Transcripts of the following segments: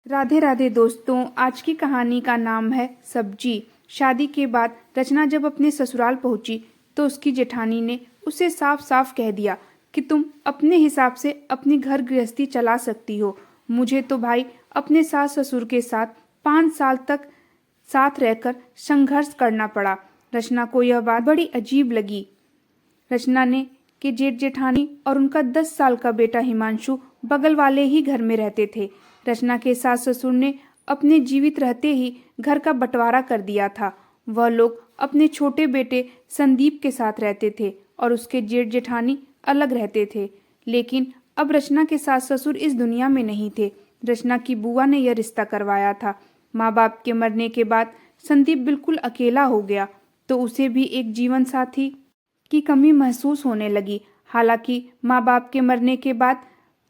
राधे राधे दोस्तों, आज की कहानी का नाम है सब्जी। शादी के बाद रचना जब अपने ससुराल पहुंची तो उसकी जेठानी ने उसे साफ साफ कह दिया कि तुम अपने हिसाब से अपनी घर गृहस्थी चला सकती हो। मुझे तो भाई अपने सास ससुर के साथ 5 साल तक साथ रहकर संघर्ष करना पड़ा। रचना को यह बात बड़ी अजीब लगी। रचना ने कि जेठ जेठानी और उनका 10 साल का बेटा हिमांशु बगल वाले ही घर में रहते थे। रचना के सास ससुर ने अपने जीवित रहते ही घर का बंटवारा कर दिया था। वह लोग अपने छोटे बेटे संदीप के साथ रहते थे और उसके जेठ जेठानी अलग रहते थे। लेकिन अब रचना के सास ससुर इस दुनिया में नहीं थे। रचना की बुआ ने यह रिश्ता करवाया था। माँ बाप के मरने के बाद संदीप बिल्कुल अकेला हो गया तो उसे भी एक जीवन साथी की कमी महसूस होने लगी। हालांकि माँ बाप के मरने के बाद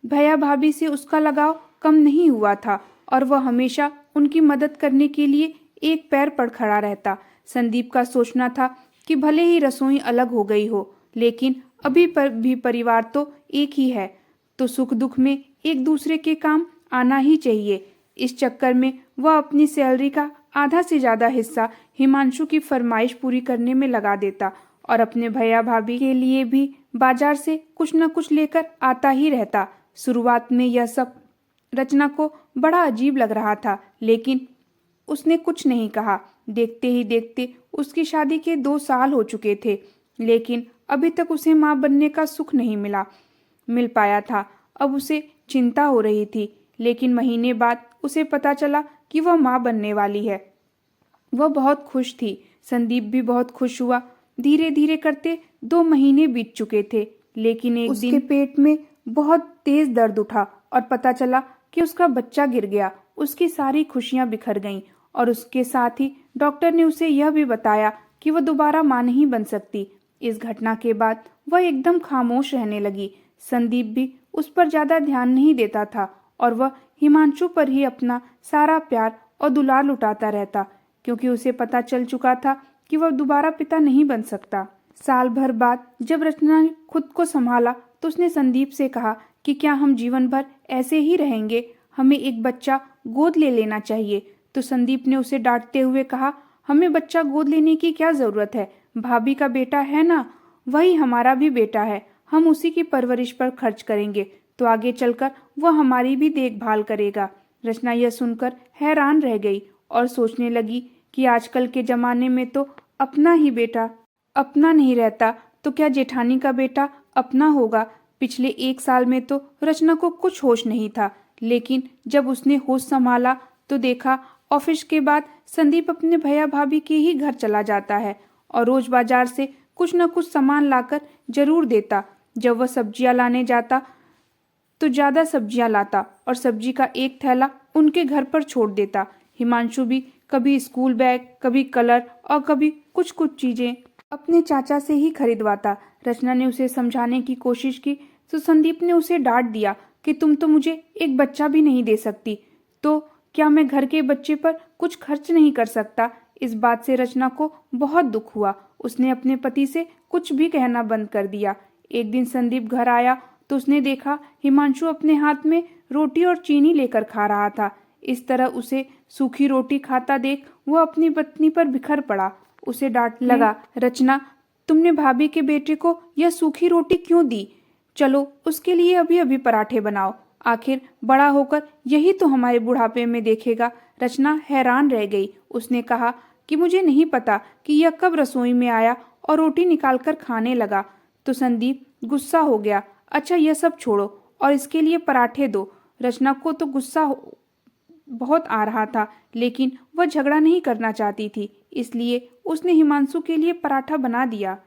भैया भाभी से उसका लगाव कम नहीं हुआ था और वह हमेशा उनकी मदद करने के लिए एक पैर पर खड़ा रहता। संदीप का सोचना था कि भले ही रसोई अलग हो गई हो, लेकिन अभी पर भी परिवार तो एक ही है, तो सुख दुख में एक दूसरे के काम आना ही चाहिए। इस चक्कर में वह अपनी सैलरी का आधा से ज्यादा हिस्सा हिमांशु की फरमाइश पूरी करने में लगा देता और अपने भैया भाभी के लिए भी बाजार से कुछ न कुछ लेकर आता ही रहता। शुरुआत में यह सब रचना को बड़ा अजीब लग रहा था, लेकिन उसने कुछ नहीं कहा। देखते ही देखते उसकी शादी के 2 साल हो चुके थे, लेकिन अभी तक उसे मां बनने का सुख नहीं मिल पाया था। अब उसे चिंता हो रही थी, लेकिन महीने बाद उसे पता चला कि वह मां बनने वाली है। वह बहुत खुश थी। संदीप भी बहुत खुश हुआ। धीरे धीरे करते 2 महीने बीत चुके थे, लेकिन एक दिन उसके पेट में बहुत तेज दर्द उठा और पता चला कि उसका बच्चा गिर गया। उसकी सारी खुशियां बिखर गईं और उसके साथ ही डॉक्टर ने उसे यह भी बताया कि वह दोबारा मां नहीं बन सकती। इस घटना के बाद वह एकदम खामोश रहने लगी। संदीप भी उस पर ज्यादा ध्यान नहीं देता था और वह हिमांशु पर ही अपना सारा प्यार और दुलार लुटाता रहता, क्योंकि उसे पता चल चुका था कि वह दोबारा पिता नहीं बन सकता। साल भर बाद जब रचना ने खुद को संभाला तो उसने संदीप से कहा कि क्या हम जीवन भर ऐसे ही रहेंगे, हमें एक बच्चा गोद ले लेना चाहिए। तो संदीप ने उसे डांटते हुए कहा, हमें बच्चा गोद लेने की क्या जरूरत है, भाभी का बेटा है ना, वही हमारा भी बेटा है, हम उसी की परवरिश पर खर्च करेंगे तो आगे चलकर वह हमारी भी देखभाल करेगा। रचना यह सुनकर हैरान रह गई और सोचने लगी कि आजकल के जमाने में तो अपना ही बेटा अपना नहीं रहता तो क्या जेठानी का बेटा अपना होगा। पिछले 1 साल में तो रचना को कुछ होश नहीं था, लेकिन जब उसने होश संभाला तो देखा ऑफिस के बाद संदीप अपने भैया भाभी के ही घर चला जाता है और रोज बाजार से कुछ न कुछ सामान लाकर जरूर देता। जब वह सब्जियां लाने जाता तो ज्यादा सब्जियां लाता और सब्जी का एक थैला उनके घर पर छोड़ देता। हिमांशु भी कभी स्कूल बैग, कभी कलर और कभी कुछ कुछ चीजें अपने चाचा से ही खरीदवाता। रचना ने उसे समझाने की कोशिश की तो संदीप ने उसे डांट दिया कि तुम तो मुझे एक बच्चा भी नहीं दे सकती, तो क्या मैं घर के बच्चे पर कुछ खर्च नहीं कर सकता। इस बात से रचना को बहुत दुख हुआ। उसने अपने पति से कुछ भी कहना बंद कर दिया। एक दिन संदीप घर आया तो उसने देखा हिमांशु अपने हाथ में रोटी और चीनी लेकर खा रहा था। इस तरह उसे सूखी रोटी खाता देख वह अपनी पत्नी पर बिखर पड़ा। उसे डांटने लगा, रचना तुमने भाभी के बेटे को यह सूखी रोटी क्यों दी, चलो उसके लिए अभी अभी पराठे बनाओ, आखिर बड़ा होकर यही तो हमारे बुढ़ापे में देखेगा। रचना हैरान रह गई। उसने कहा कि मुझे नहीं पता कि यह कब रसोई में आया और रोटी निकालकर खाने लगा। तो संदीप गुस्सा हो गया, अच्छा यह सब छोड़ो और इसके लिए पराठे दो। रचना को तो बहुत आ रहा था, लेकिन वह झगड़ा नहीं करना चाहती थी, इसलिए उसने हिमांशु के लिए पराठा बना दिया।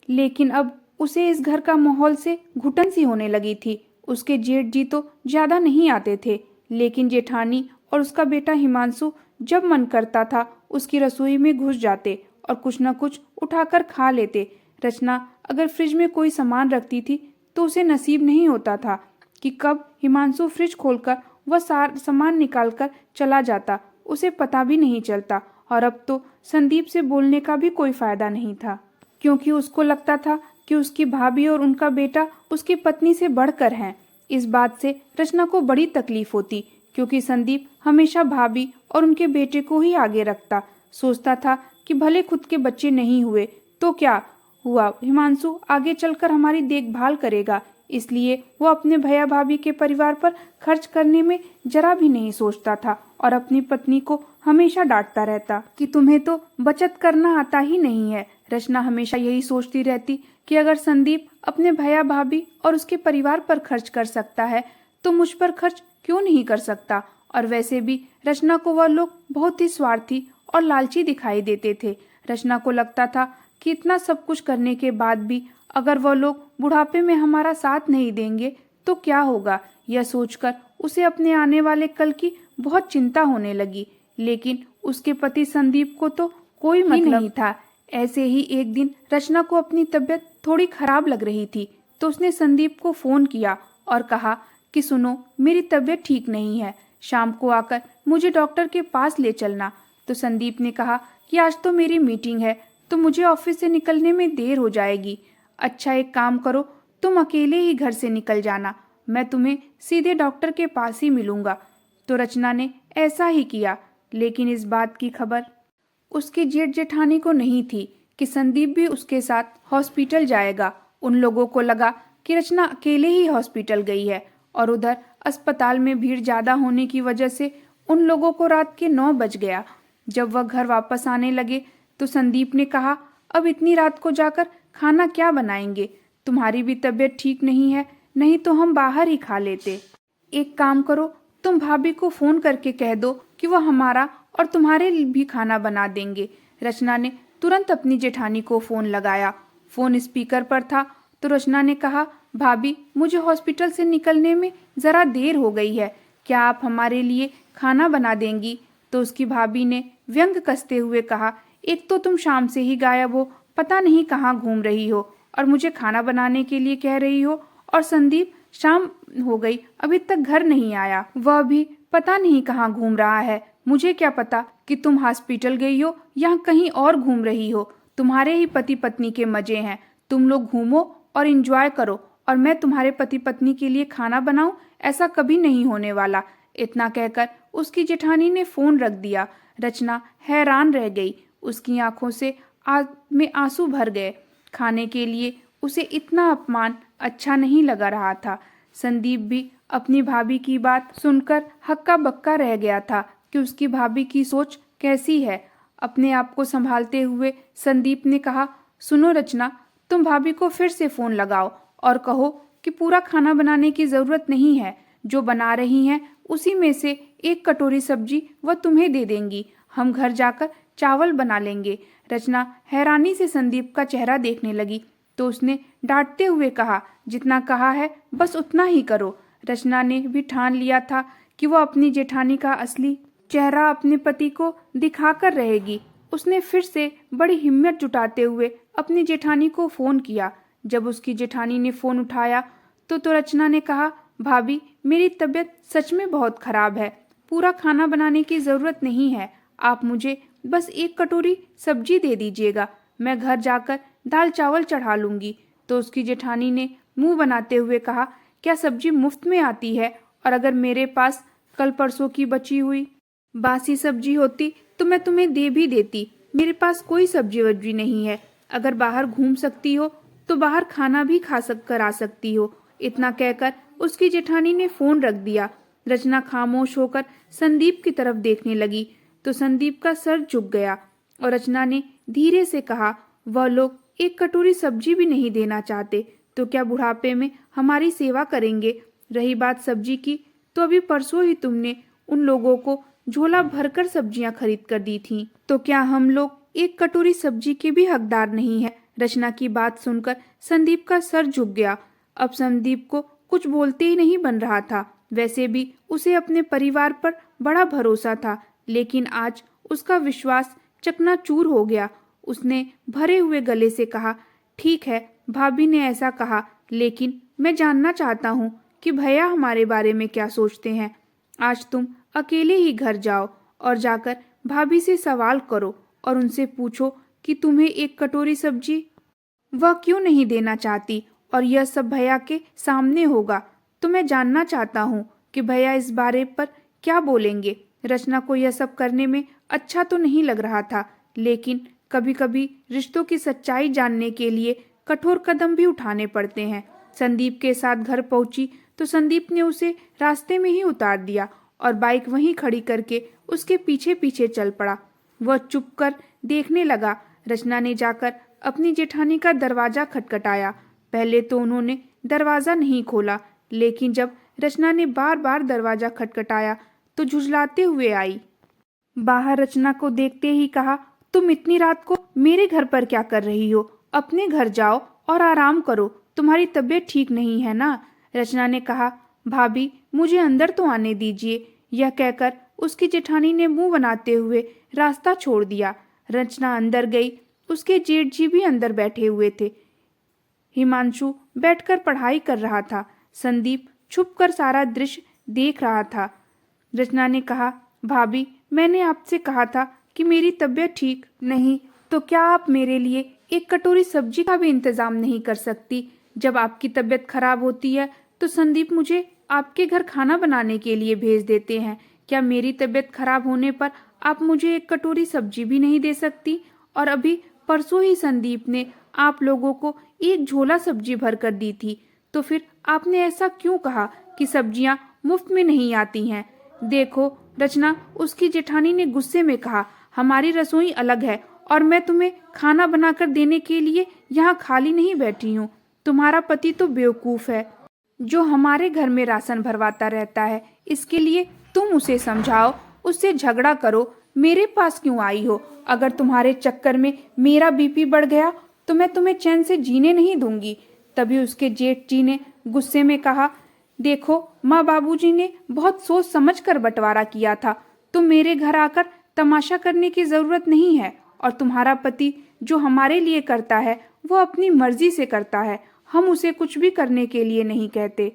लेकिन अब उसे इस घर का माहौल से घुटन सी होने लगी थी। उसके जेठ जी तो ज्यादा नहीं आते थे, लेकिन जेठानी और उसका बेटा हिमांशु जब मन करता था उसकी रसोई में घुस जाते और कुछ न कुछ उठाकर खा लेते। रचना अगर फ्रिज में कोई सामान रखती थी तो उसे नसीब नहीं होता था कि कब हिमांशु फ्रिज खोलकर वह सामान निकालकर चला जाता, उसे पता भी नहीं चलता। और अब तो संदीप से बोलने का भी कोई फायदा नहीं था, क्योंकि उसको लगता था कि उसकी भाभी और उनका बेटा उसकी पत्नी से बढ़कर हैं। इस बात से रचना को बड़ी तकलीफ होती, क्योंकि संदीप हमेशा भाभी और उनके बेटे को ही आगे रखता। सोचता था कि भले खुद के बच्चे नहीं हुए तो क्या हुआ, हिमांशु आगे चलकर हमारी देखभाल करेगा, इसलिए वो अपने भैया भाभी के परिवार पर खर्च करने में जरा भी नहीं सोचता था और अपनी पत्नी को हमेशा डांटता रहता कि तुम्हें तो बचत करना आता ही नहीं है। रचना हमेशा यही सोचती रहती कि अगर संदीप अपने भैया भाभी और उसके परिवार पर खर्च कर सकता है तो मुझ पर खर्च क्यों नहीं कर सकता। और वैसे भी रचना को वह लोग बहुत ही स्वार्थी और लालची दिखाई देते थे। रचना को लगता था कि इतना सब कुछ करने के बाद भी अगर वह लोग बुढ़ापे में हमारा साथ नहीं देंगे तो क्या होगा। यह सोचकर उसे अपने आने वाले कल की बहुत चिंता होने लगी। लेकिन उसके पति संदीप को तो कोई मतलब नहीं था। ऐसे ही एक दिन रचना को अपनी तबीयत थोड़ी खराब लग रही थी तो उसने संदीप को फोन किया और कहा कि सुनो, मेरी तबीयत ठीक नहीं है, शाम को आकर मुझे डॉक्टर के पास ले चलना। तो संदीप ने कहा कि आज तो मेरी मीटिंग है तो मुझे ऑफिस से निकलने में देर हो जाएगी। अच्छा एक काम करो, तुम अकेले ही घर से निकल जाना, मैं तुम्हें सीधे डॉक्टर के पास ही मिलूंगा। तो रचना ने ऐसा ही किया। लेकिन इस बात की खबर उसकी जेठ जेठानी को नहीं थी कि संदीप भी उसके साथ हॉस्पिटल जाएगा। उन लोगों को लगा कि रचना अकेले ही हॉस्पिटल गई है और उधर अस्पताल में भीड़ ज्यादा होने की वजह से उन लोगों को रात के 9 बज गया। जब वह घर वापस आने लगे तो संदीप ने कहा, अब इतनी रात को जाकर खाना क्या बनाएंगे, तुम्हारी भी तबीयत ठीक नहीं है, नहीं तो हम बाहर ही खा लेते। एक काम करो, तुम भाभी को फोन करके कह दो कि वह हमारा और तुम्हारे भी खाना बना देंगे। रचना ने तुरंत अपनी जेठानी को फोन लगाया। फोन स्पीकर पर था तो रचना ने कहा, भाभी मुझे हॉस्पिटल से निकलने में जरा देर हो गई है, क्या आप हमारे लिए खाना बना देंगी। तो उसकी भाभी ने व्यंग कसते हुए कहा, एक तो तुम शाम से ही गायब हो, पता नहीं कहाँ घूम रही हो और मुझे खाना बनाने के लिए कह रही हो, और संदीप शाम हो गई अभी तक घर नहीं आया, वह भी पता नहीं कहाँ घूम रहा है। मुझे क्या पता कि तुम हॉस्पिटल गई हो या कहीं और घूम रही हो, तुम्हारे ही पति पत्नी के मजे हैं, तुम लोग घूमो और एंजॉय करो और मैं तुम्हारे पति पत्नी के लिए खाना बनाऊं, ऐसा कभी नहीं होने वाला। इतना कहकर उसकी जेठानी ने फोन रख दिया। रचना हैरान रह गई, उसकी आंखों से में आंसू भर गए। खाने के लिए उसे इतना अपमान अच्छा नहीं लगा रहा था। संदीप भी अपनी भाभी की बात सुनकर हक्का बक्का रह गया था कि उसकी भाभी की सोच कैसी है। अपने आप को संभालते हुए संदीप ने कहा, सुनो रचना, तुम भाभी को फिर से फोन लगाओ और कहो कि पूरा खाना बनाने की जरूरत नहीं है, जो बना रही हैं उसी में से एक कटोरी सब्जी वह तुम्हें दे देंगी, हम घर जाकर चावल बना लेंगे। रचना हैरानी से संदीप का चेहरा देखने लगी तो उसने डांटते हुए कहा, जितना कहा है बस उतना ही करो। रचना ने भी ठान लिया था कि वह अपनी जेठानी का असली चेहरा अपने पति को दिखाकर रहेगी। उसने फिर से बड़ी हिम्मत जुटाते हुए अपनी जेठानी को फोन किया। जब उसकी जेठानी ने फोन उठाया तो रचना ने कहा, भाभी मेरी तबीयत सच में बहुत खराब है, पूरा खाना बनाने की जरूरत नहीं है, आप मुझे बस एक कटोरी सब्जी दे दीजिएगा, मैं घर जाकर दाल चावल चढ़ा लूंगी। तो उसकी जेठानी ने मुंह बनाते हुए कहा, क्या सब्जी मुफ्त में आती है, और अगर मेरे पास कल परसों की बची हुई बासी सब्जी होती तो मैं तुम्हें दे भी देती, मेरे पास कोई सब्जी वब्जी नहीं है, अगर बाहर घूम सकती हो तो बाहर खाना भी कर आ सकती हो। इतना कहकर उसकी जेठानी ने फोन रख दिया। रचना खामोश होकर संदीप की तरफ देखने लगी तो संदीप का सर झुक गया और रचना ने धीरे से कहा, वह लोग एक कटोरी सब्जी भी नहीं देना चाहते तो क्या बुढ़ापे में हमारी सेवा करेंगे। रही बात सब्जी की, तो अभी परसों ही तुमने उन लोगों को झोला भरकर सब्जियां खरीद कर दी थी, तो क्या हम लोग एक कटोरी सब्जी के भी हकदार नहीं है। रचना की बात सुनकर संदीप का सर झुक गया। अब संदीप को कुछ बोलते ही नहीं बन रहा था। वैसे भी उसे अपने परिवार पर बड़ा भरोसा था, लेकिन आज उसका विश्वास चकनाचूर हो गया। उसने भरे हुए गले से कहा, ठीक है, भाभी ने ऐसा कहा, लेकिन मैं जानना चाहता हूँ कि भैया हमारे बारे में क्या सोचते हैं। आज तुम अकेले ही घर जाओ और जाकर भाभी से सवाल करो और उनसे पूछो कि तुम्हें एक कटोरी सब्जी वह क्यों नहीं देना चाहती, और यह सब भैया के सामने होगा। तो मैं जानना चाहता हूँ कि भैया इस बारे पर क्या बोलेंगे। रचना को यह सब करने में अच्छा तो नहीं लग रहा था, लेकिन कभी कभी रिश्तों की सच्चाई जानने के लिए कठोर कदम भी उठाने पड़ते हैं। संदीप के साथ घर पहुंची तो संदीप ने उसे रास्ते में ही उतार दिया और बाइक वहीं खड़ी करके उसके पीछे पीछे चल पड़ा। वह चुप कर देखने लगा। रचना ने जाकर अपनी जेठानी का दरवाजा खटखटाया। पहले तो उन्होंने दरवाजा नहीं खोला, लेकिन जब रचना ने बार बार दरवाजा खटखटाया तो झुंझलाते हुए आई। बाहर रचना को देखते ही कहा, तुम इतनी रात को मेरे घर पर क्या कर रही हो? अपने घर जाओ और आराम करो, तुम्हारी तबीयत ठीक नहीं है ना? रचना ने कहा, भाभी मुझे अंदर तो आने दीजिए। यह कहकर उसकी जेठानी ने मुंह बनाते हुए रास्ता छोड़ दिया। रचना अंदर गई। उसके जेठ जी भी अंदर बैठे हुए थे। हिमांशु बैठकर पढ़ाई कर रहा था। संदीप छुपकर सारा दृश्य देख रहा था। रचना ने कहा, भाभी मैंने आपसे कहा था कि मेरी तबीयत ठीक नहीं, तो क्या आप मेरे लिए एक कटोरी सब्जी का भी इंतजाम नहीं कर सकती? जब आपकी तबीयत खराब होती है तो संदीप मुझे आपके घर खाना बनाने के लिए भेज देते हैं। क्या मेरी तबीयत खराब होने पर आप मुझे एक कटोरी सब्जी भी नहीं दे सकती? और अभी परसों ही संदीप ने आप लोगों को एक झोला सब्जी भर कर दी थी, तो फिर आपने ऐसा क्यों कहा कि सब्जियां मुफ्त में नहीं आती हैं? देखो रचना, उसकी जेठानी ने गुस्से में कहा, हमारी रसोई अलग है और मैं तुम्हें खाना बनाकर देने के लिए यहाँ खाली नहीं बैठी हूँ। तुम्हारा पति तो बेवकूफ है जो हमारे घर में राशन भरवाता रहता है। इसके लिए तुम उसे समझाओ, उससे झगड़ा करो। मेरे पास क्यों आई हो? अगर तुम्हारे चक्कर में मेरा बीपी बढ़ गया तो मैं तुम्हें चैन से जीने नहीं दूंगी। तभी उसके जेठ जी ने गुस्से में कहा, देखो माँ बाबूजी ने बहुत सोच समझ कर बंटवारा किया था। तुम मेरे घर आकर तमाशा करने की जरूरत नहीं है। और तुम्हारा पति जो हमारे लिए करता है वो अपनी मर्जी से करता है, हम उसे कुछ भी करने के लिए नहीं कहते।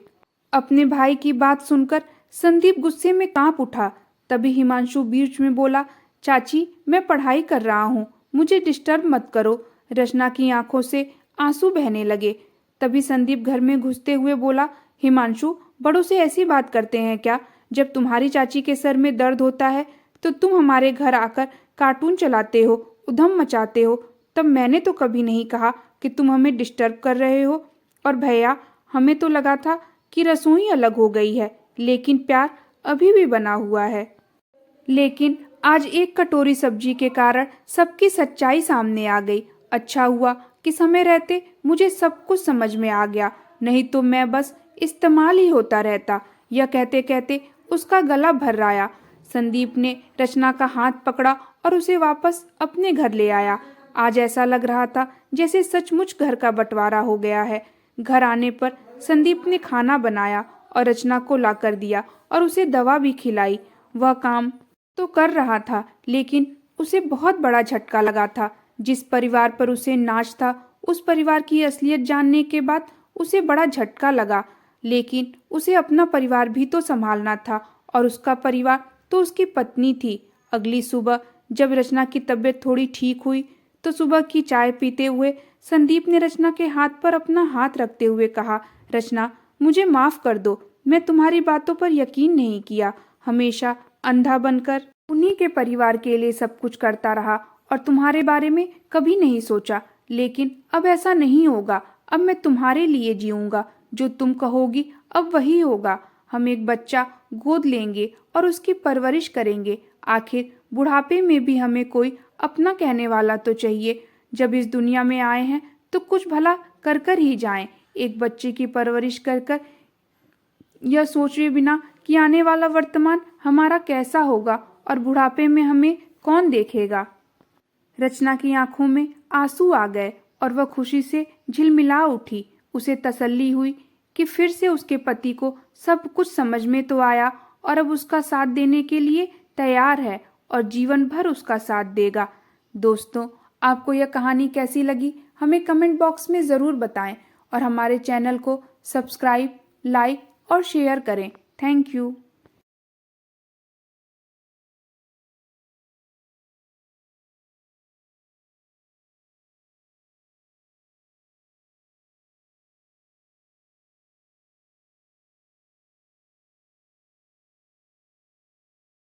अपने भाई की बात सुनकर संदीप गुस्से में कांप उठा। तभी हिमांशु बीच में बोला, चाची मैं पढ़ाई कर रहा हूँ, मुझे डिस्टर्ब मत करो। रचना की आंखों से आंसू बहने लगे। तभी संदीप घर में घुसते हुए बोला, हिमांशु बड़ों से ऐसी बात करते हैं क्या? जब तुम्हारी चाची के सर में दर्द होता है तो तुम हमारे घर आकर कार्टून चलाते हो, उधम मचाते हो। तब मैंने तो कभी नहीं कहा कि तुम हमें डिस्टर्ब कर रहे हो। और भैया, हमें तो लगा था कि रसोई अलग हो गई है, लेकिन प्यार अभी भी बना हुआ है। लेकिन आज एक कटोरी सब्जी के कारण सबकी सच्चाई सामने आ गई। अच्छा हुआ कि समय रहते मुझे सब कुछ समझ में आ गया, नहीं तो मैं बस इस्तेमाल ही होता रहता। यह कहते कहते उसका गला भर आया। संदीप ने रचना का हाथ पकड़ा और उसे वापस अपने घर ले आया। आज ऐसा लग रहा था जैसे सचमुच घर का बंटवारा हो गया है। घर आने पर संदीप ने खाना बनाया और रचना को लाकर दिया और उसे दवा भी खिलाई। वह काम तो कर रहा था, लेकिन उसे बहुत बड़ा झटका लगा था। जिस परिवार पर उसे नाज था, उस परिवार की असलियत जानने के बाद उसे बड़ा झटका लगा। लेकिन उसे अपना परिवार भी तो संभालना था, और उसका परिवार तो उसकी पत्नी थी। अगली सुबह जब रचना की तबीयत थोड़ी ठीक हुई तो सुबह की चाय पीते हुए संदीप ने रचना के हाथ पर अपना हाथ रखते हुए कहा, रचना मुझे माफ कर दो, मैं तुम्हारी बातों पर यकीन नहीं किया। हमेशा अंधा बनकर उन्हीं के परिवार के लिए सब कुछ करता रहा और तुम्हारे बारे में कभी नहीं सोचा। लेकिन अब ऐसा नहीं होगा। अब मैं तुम्हारे लिए जीऊंगा। जो तुम कहोगी अब वही होगा। हम एक बच्चा गोद लेंगे और उसकी परवरिश करेंगे। आखिर बुढ़ापे में भी हमें कोई अपना कहने वाला तो चाहिए। जब इस दुनिया में आए हैं तो कुछ भला कर कर ही जाएं। एक बच्चे की परवरिश कर कर, यह सोचे बिना कि आने वाला वर्तमान हमारा कैसा होगा और बुढ़ापे में हमें कौन देखेगा। रचना की आंखों में आंसू आ गए और वह खुशी से झिलमिला उठी। उसे तसल्ली हुई कि फिर से उसके पति को सब कुछ समझ में तो आया और अब उसका साथ देने के लिए तैयार है और जीवन भर उसका साथ देगा। दोस्तों, आपको यह कहानी कैसी लगी हमें कमेंट बॉक्स में ज़रूर बताएं और हमारे चैनल को सब्सक्राइब, लाइक और शेयर करें। Thank you.